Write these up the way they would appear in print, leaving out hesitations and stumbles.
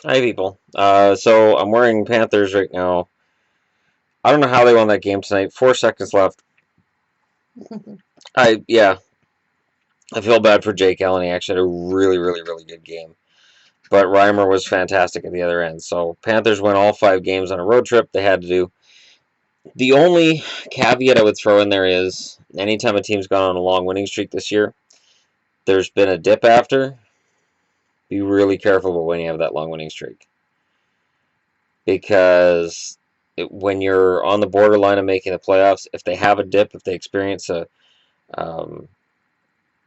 Hi, people. So I'm wearing Panthers right now. I don't know how they won that game tonight. 4 seconds left. Yeah, I feel bad for Jake Allen. He actually had a really, really, really good game. But Reimer was fantastic at the other end. So Panthers win all 5 games on a road trip. They had to do. The only caveat I would throw in there is anytime a team's gone on a long winning streak this year, there's been a dip after. Be really careful about when you have that long winning streak. Because when you're on the borderline of making the playoffs, if they have a dip, if they experience um,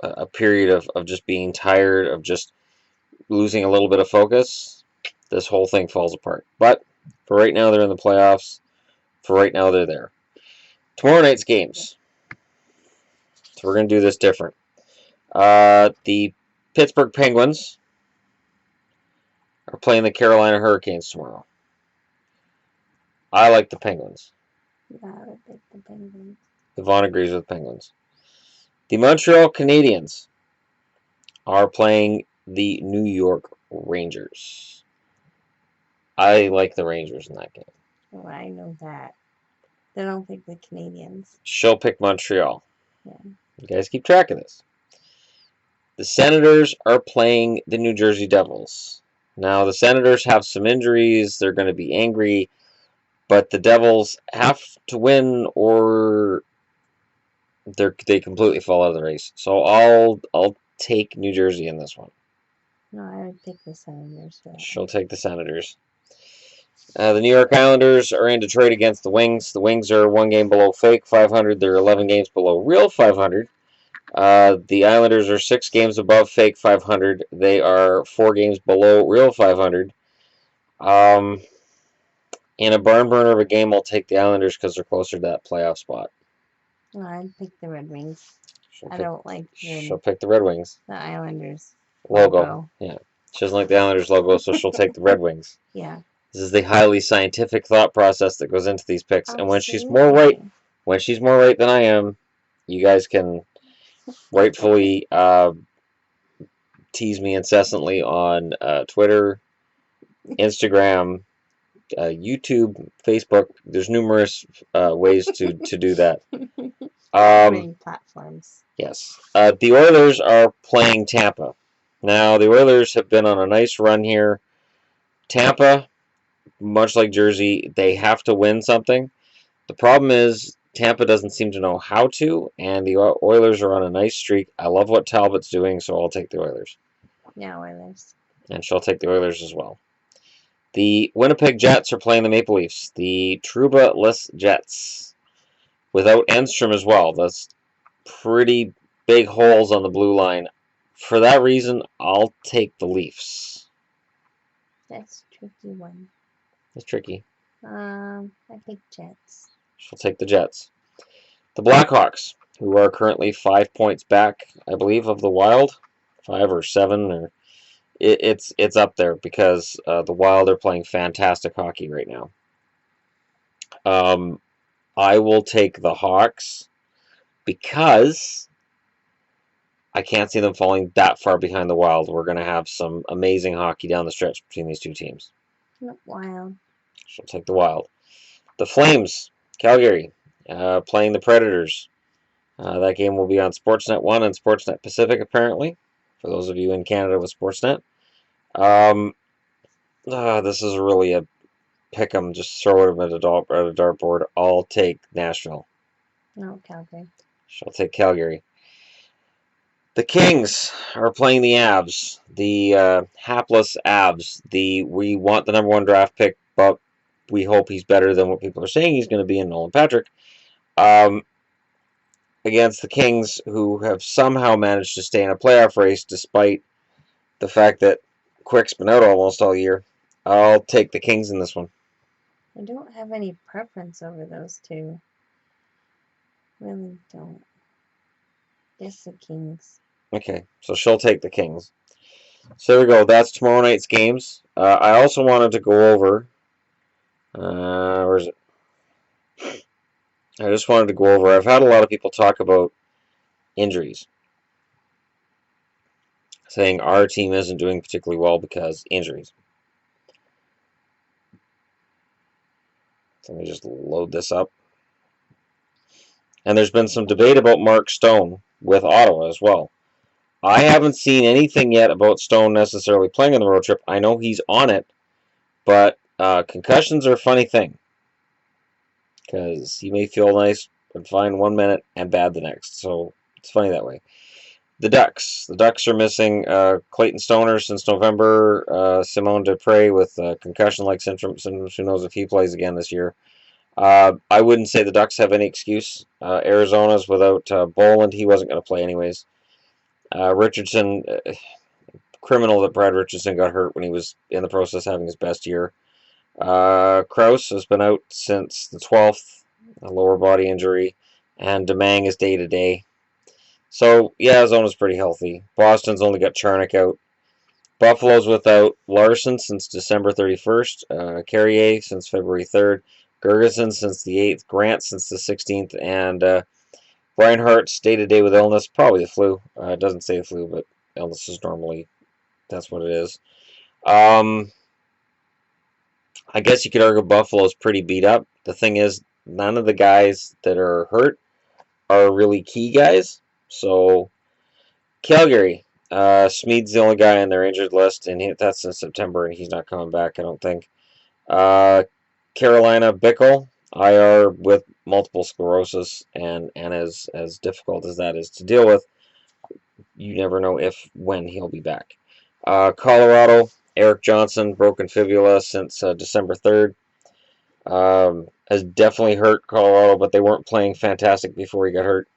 a period of just being tired, of just losing a little bit of focus, this whole thing falls apart. But for right now, they're in the playoffs. For right now, they're there. Tomorrow night's games. So we're going to do this different. The Pittsburgh Penguins are playing the Carolina Hurricanes tomorrow. I like the Penguins. Yeah, I would pick the Penguins. Yvonne agrees with Penguins. The Montreal Canadiens are playing the New York Rangers. I like the Rangers in that game. Oh, I know that. They don't pick the Canadians. She'll pick Montreal. Yeah. You guys keep track of this. The Senators are playing the New Jersey Devils. Now, the Senators have some injuries. They're going to be angry. But the Devils have to win or they completely fall out of the race. So I'll take New Jersey in this one. No, I would pick the Senators. She'll take the Senators. The New York Islanders are in Detroit against the Wings. The Wings are 1 game below fake 500. They're 11 games below real 500. The Islanders are 6 games above fake 500. They are 4 games below real 500. In a barn burner of a game, I'll take the Islanders because they're closer to that playoff spot. No, I'd pick the Red Wings. I don't like She'll pick the Red Wings. The Islanders Logo. Yeah. She doesn't like the Islanders logo, so she'll take the Red Wings. Yeah. This is the highly scientific thought process that goes into these picks. Absolutely. And when she's more right than I am, you guys can rightfully tease me incessantly on Twitter, Instagram, YouTube, Facebook. There's numerous ways to do that. Many platforms. Yes. The Oilers are playing Tampa. Now, the Oilers have been on a nice run here. Tampa, much like Jersey, they have to win something. The problem is Tampa doesn't seem to know how to, and the Oilers are on a nice streak. I love what Talbot's doing, so I'll take the Oilers. Yeah, Oilers. And she'll take the Oilers as well. The Winnipeg Jets are playing the Maple Leafs. The Trouba-less Jets. Without Enstrom as well. That's pretty big holes on the blue line. For that reason, I'll take the Leafs. That's a tricky one. It's tricky. I think Jets. She'll take the Jets. The Blackhawks, who are currently 5 points back, I believe, of the Wild. 5 or 7, or it's up there because the Wild are playing fantastic hockey right now. I will take the Hawks because I can't see them falling that far behind the Wild. We're going to have some amazing hockey down the stretch between these two teams. Wild. She'll take the Wild. The Flames, Calgary, playing the Predators. That game will be on Sportsnet 1 and Sportsnet Pacific, apparently, for those of you in Canada with Sportsnet. This is really a pick 'em, just throw it at a dartboard. I'll take Nashville. No, Calgary. She'll take Calgary. The Kings are playing the Avs, the hapless Avs. We want the #1 draft pick, but we hope he's better than what people are saying he's going to be in Nolan Patrick. Against the Kings, who have somehow managed to stay in a playoff race despite the fact that Quick's been out almost all year. I'll take the Kings in this one. I don't have any preference over those two. Really don't. Guess the Kings. Okay, so she'll take the Kings. So there we go. That's tomorrow night's games. I also wanted to go over. Where is it? I just wanted to go over. I've had a lot of people talk about injuries, saying our team isn't doing particularly well because injuries. Let me just load this up. And there's been some debate about Mark Stone with Ottawa as well. I haven't seen anything yet about Stone necessarily playing on the road trip. I know he's on it, but concussions are a funny thing because he may feel nice and fine 1 minute and bad the next. So it's funny that way. The Ducks. The Ducks are missing Clayton Stoner since November. Simone Dupre with concussion-like syndrome. Who knows if he plays again this year. I wouldn't say the Ducks have any excuse. Arizona's without Boland. He wasn't going to play anyways. Richardson, criminal that Brad Richardson got hurt when he was in the process of having his best year. Krause has been out since the 12th, a lower body injury, and Demang is day-to-day. So, yeah, Arizona's pretty healthy. Boston's only got Charnock out. Buffalo's without Larson since December 31st, Carrier since February 3rd, Gergensen since the 8th, Grant since the 16th, and Brian Hart's day-to-day with illness, probably the flu. It doesn't say the flu, but illness is normally, that's what it is. I guess you could argue Buffalo's pretty beat up. The thing is, none of the guys that are hurt are really key guys. So, Calgary, Smead's the only guy on their injured list, and that's in September, and he's not coming back, I don't think. Carolina, Bickle, IR with multiple sclerosis, and as difficult as that is to deal with, you never know when he'll be back. Colorado, Eric Johnson, broken fibula since December 3rd. Has definitely hurt Colorado, but they weren't playing fantastic before he got hurt.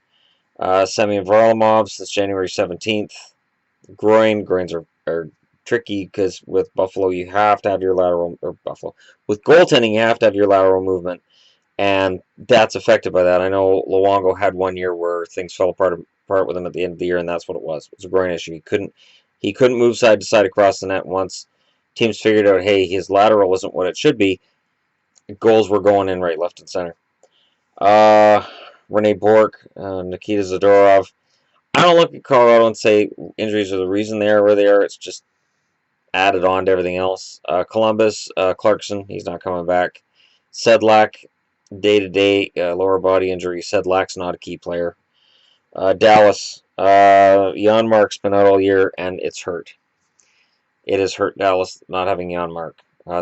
Semyon Varlamov since January 17th. Groins are tricky because with Buffalo you have to have your lateral, or Buffalo, with goaltending you have to have your lateral movement, and that's affected by that. I know Luongo had 1 year where things fell apart with him at the end of the year, and that's what it was. It was a groin issue. He couldn't move side to side across the net. Once teams figured out, hey, his lateral isn't what it should be, goals were going in right, left, and center. Rene Bourque, Nikita Zadorov. I don't look at Colorado and say injuries are the reason they are where they are. It's just added on to everything else. Columbus, Clarkson, he's not coming back. Sedlak, day-to-day lower body injury. Sedlak's not a key player. Dallas, Janmark's been out all year, and it's hurt. It has hurt Dallas not having Janmark.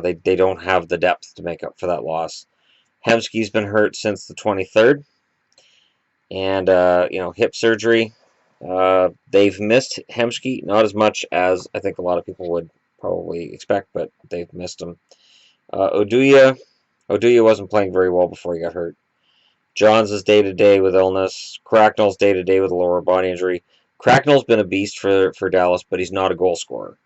They don't have the depth to make up for that loss. Hemsky's been hurt since the 23rd, and hip surgery. They've missed Hemsky, not as much as I think a lot of people would probably expect, but they've missed him. Oduya wasn't playing very well before he got hurt. Johns is day-to-day with illness. Cracknell's day-to-day with a lower body injury. Cracknell's been a beast for Dallas, but he's not a goal scorer.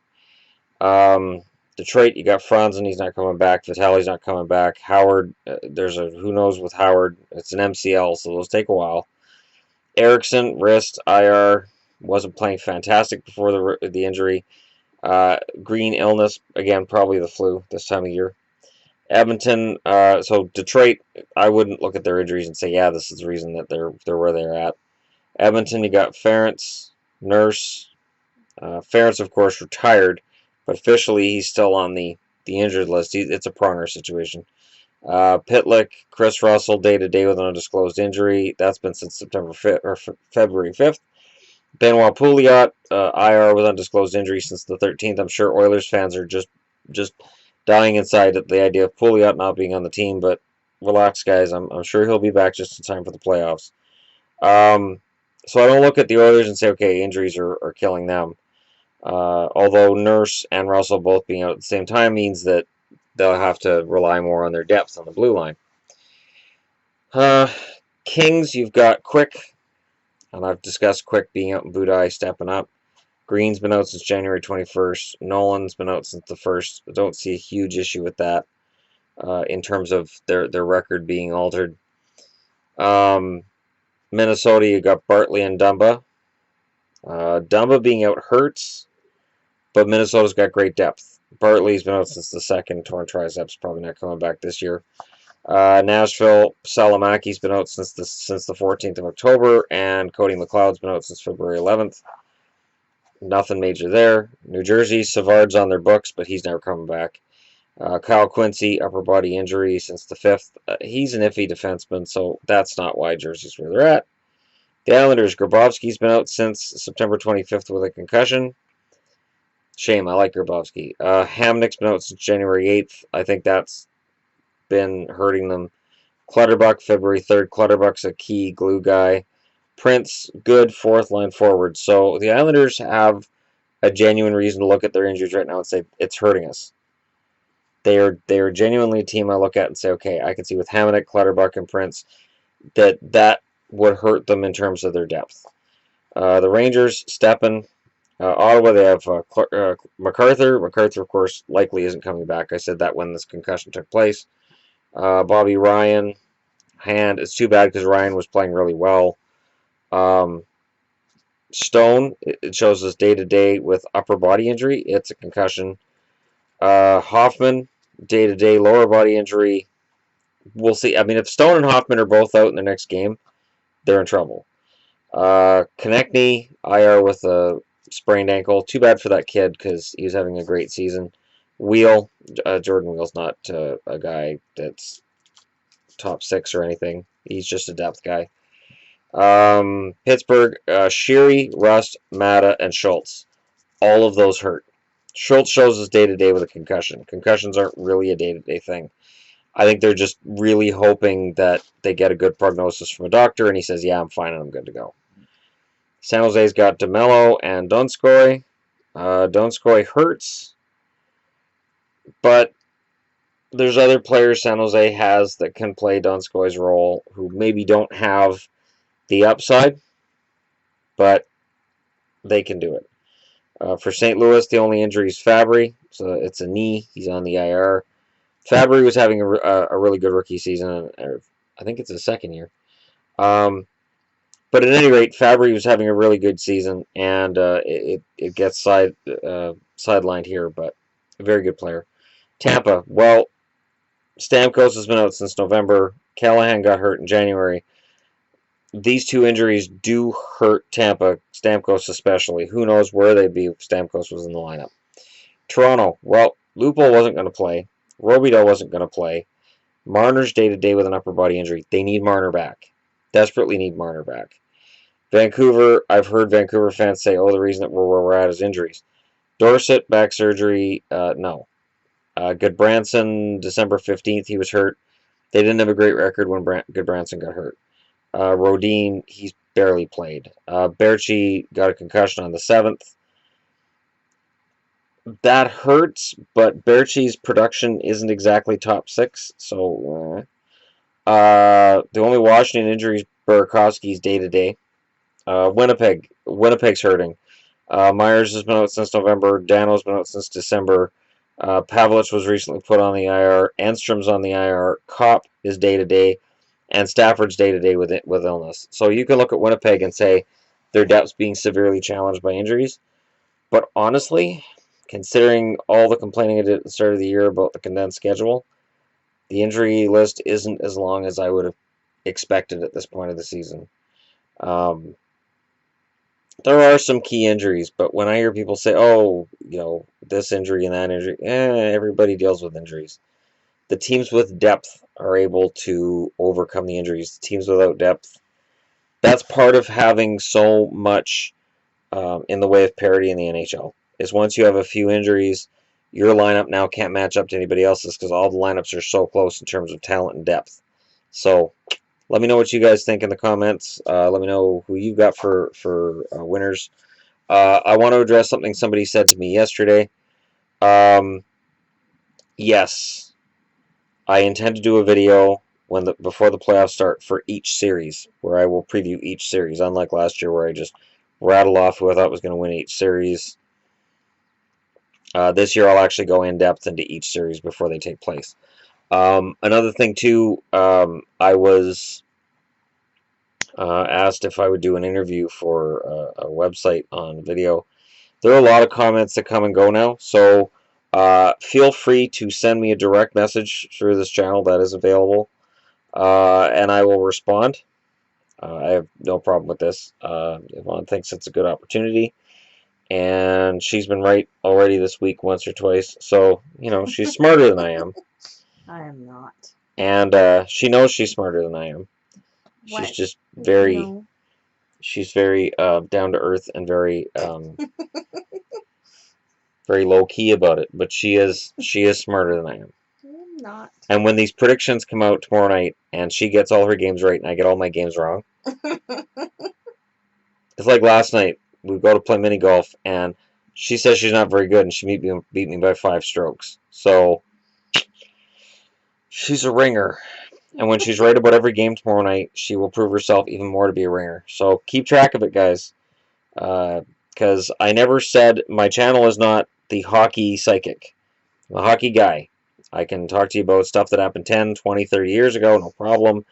Detroit, you got Franzen, he's not coming back. Vitale's not coming back. Howard, there's a who knows with Howard. It's an MCL, so those take a while. Erickson, wrist, IR, wasn't playing fantastic before the injury. Green, illness, again, probably the flu this time of year. Edmonton, so Detroit, I wouldn't look at their injuries and say, yeah, this is the reason that they're where they're at. Edmonton, you got Ferentz, Nurse. Ferentz, of course, retired, but officially he's still on the injured list. It's a Pronger situation. Pitlick, Chris Russell, day-to-day with an undisclosed injury. That's been since February 5th. Benoit Pouliot, IR with undisclosed injury since the 13th. I'm sure Oilers fans are just dying inside at the idea of Pouliot not being on the team, but relax, guys. I'm sure he'll be back just in time for the playoffs. So I don't look at the Oilers and say, okay, injuries are killing them. Although Nurse and Russell both being out at the same time means that they'll have to rely more on their depth on the blue line. Kings, you've got Quick, and I've discussed Quick being out and Budai stepping up. Green's been out since January 21st. Nolan's been out since the 1st. I don't see a huge issue with that in terms of their record being altered. Minnesota, you got Bartley and Dumba. Dumba being out hurts, but Minnesota's got great depth. Bartley's been out since the 2nd. Torn triceps, probably not coming back this year. Nashville, Salamaki's been out since the 14th of October, and Cody McLeod's been out since February 11th. Nothing major there. New Jersey, Savard's on their books, but he's never coming back. Kyle Quincy, upper body injury since the 5th. He's an iffy defenseman, so that's not why Jersey's where they're at. The Islanders, Grabowski's been out since September 25th with a concussion. Shame, I like Grabowski. Hamnick's been out since January 8th. I think that's been hurting them. Clutterbuck, February 3rd. Clutterbuck's a key glue guy. Prince, good fourth line forward. So the Islanders have a genuine reason to look at their injuries right now and say, it's hurting us. They are genuinely a team I look at and say, okay, I can see with Hamnick, Clutterbuck, and Prince that would hurt them in terms of their depth. The Rangers, Steppen, Ottawa, they have MacArthur. MacArthur, of course, likely isn't coming back. I said that when this concussion took place. Bobby Ryan, hand. It's too bad because Ryan was playing really well. Stone, it shows us day-to-day with upper body injury. It's a concussion. Hoffman, day-to-day lower body injury. We'll see. I mean, if Stone and Hoffman are both out in the next game, they're in trouble. Konechny, IR with a sprained ankle. Too bad for that kid because he was having a great season. Wheel, Jordan Wheel's not a guy that's top 6 or anything. He's just a depth guy. Pittsburgh, Sheary, Rust, Mata, and Schultz. All of those hurt. Schultz shows us day-to-day with a concussion. Concussions aren't really a day-to-day thing. I think they're just really hoping that they get a good prognosis from a doctor, and he says, yeah, I'm fine and I'm good to go. San Jose's got DeMello and Donskoy. Donskoy hurts, but there's other players San Jose has that can play Donskoy's role who maybe don't have the upside, but they can do it. For St. Louis, the only injury is Fabry, so it's a knee. He's on the IR. Fabry was having a really good rookie season. I think it's his second year. But at any rate, Fabry was having a really good season, and it gets sidelined here, but a very good player. Tampa, well, Stamkos has been out since November. Callahan got hurt in January. These two injuries do hurt Tampa, Stamkos especially. Who knows where they'd be if Stamkos was in the lineup. Toronto, well, Lupul wasn't going to play. Robitaille wasn't going to play. Marner's day-to-day with an upper body injury. They need Marner back. Desperately need Marner back. Vancouver, I've heard Vancouver fans say, oh, the reason that we're where we're at is injuries. Dorsett, back surgery, no. Goodbranson, December 15th, he was hurt. They didn't have a great record when Goodbranson got hurt. Rodin, he's barely played. Berchi got a concussion on the 7th. That hurts, but Berchi's production isn't exactly top 6, so the only Washington injury is Burakovsky's day-to-day. Winnipeg's hurting. Myers has been out since November. Dano's been out since December. Pavlich was recently put on the IR. Enstrom's on the IR. Kopp is day-to-day. And Stafford's day-to-day with illness. So you can look at Winnipeg and say their depth's being severely challenged by injuries. But honestly, considering all the complaining I did at the start of the year about the condensed schedule, the injury list isn't as long as I would have expected at this point of the season. There are some key injuries, but when I hear people say, oh, this injury and that injury, everybody deals with injuries. The teams with depth are able to overcome the injuries. The teams without depth, that's part of having so much in the way of parity in the NHL, is once you have a few injuries, your lineup now can't match up to anybody else's because all the lineups are so close in terms of talent and depth. So let me know what you guys think in the comments. Let me know who you got for winners. I want to address something somebody said to me yesterday. Yes, I intend to do a video before the playoffs start for each series, where I will preview each series, unlike last year where I just rattle off who I thought was going to win each series. This year I'll actually go in depth into each series before they take place. Another thing too, I was asked if I would do an interview for a website on video. There are a lot of comments that come and go now, so feel free to send me a direct message through this channel that is available, and I will respond. I have no problem with this. Yvonne thinks it's a good opportunity, and she's been right already this week once or twice. So, she's smarter than I am. I am not. And she knows she's smarter than I am. She's What? just very, No. she's very down to earth and very, very low key about it. But she is smarter than I am. I'm not. And when these predictions come out tomorrow night, and she gets all her games right, and I get all my games wrong, it's like last night. We go to play mini golf, and she says she's not very good, and she beat me by 5 strokes. So she's a ringer. And when she's right about every game tomorrow night, she will prove herself even more to be a ringer. So keep track of it, guys. Because I never said my channel is not the hockey psychic. I'm a hockey guy. I can talk to you about stuff that happened 10, 20, 30 years ago, no problem.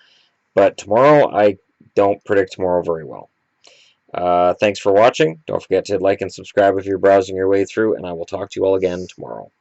But tomorrow, I don't predict tomorrow very well. Thanks for watching. Don't forget to like and subscribe if you're browsing your way through, and I will talk to you all again tomorrow.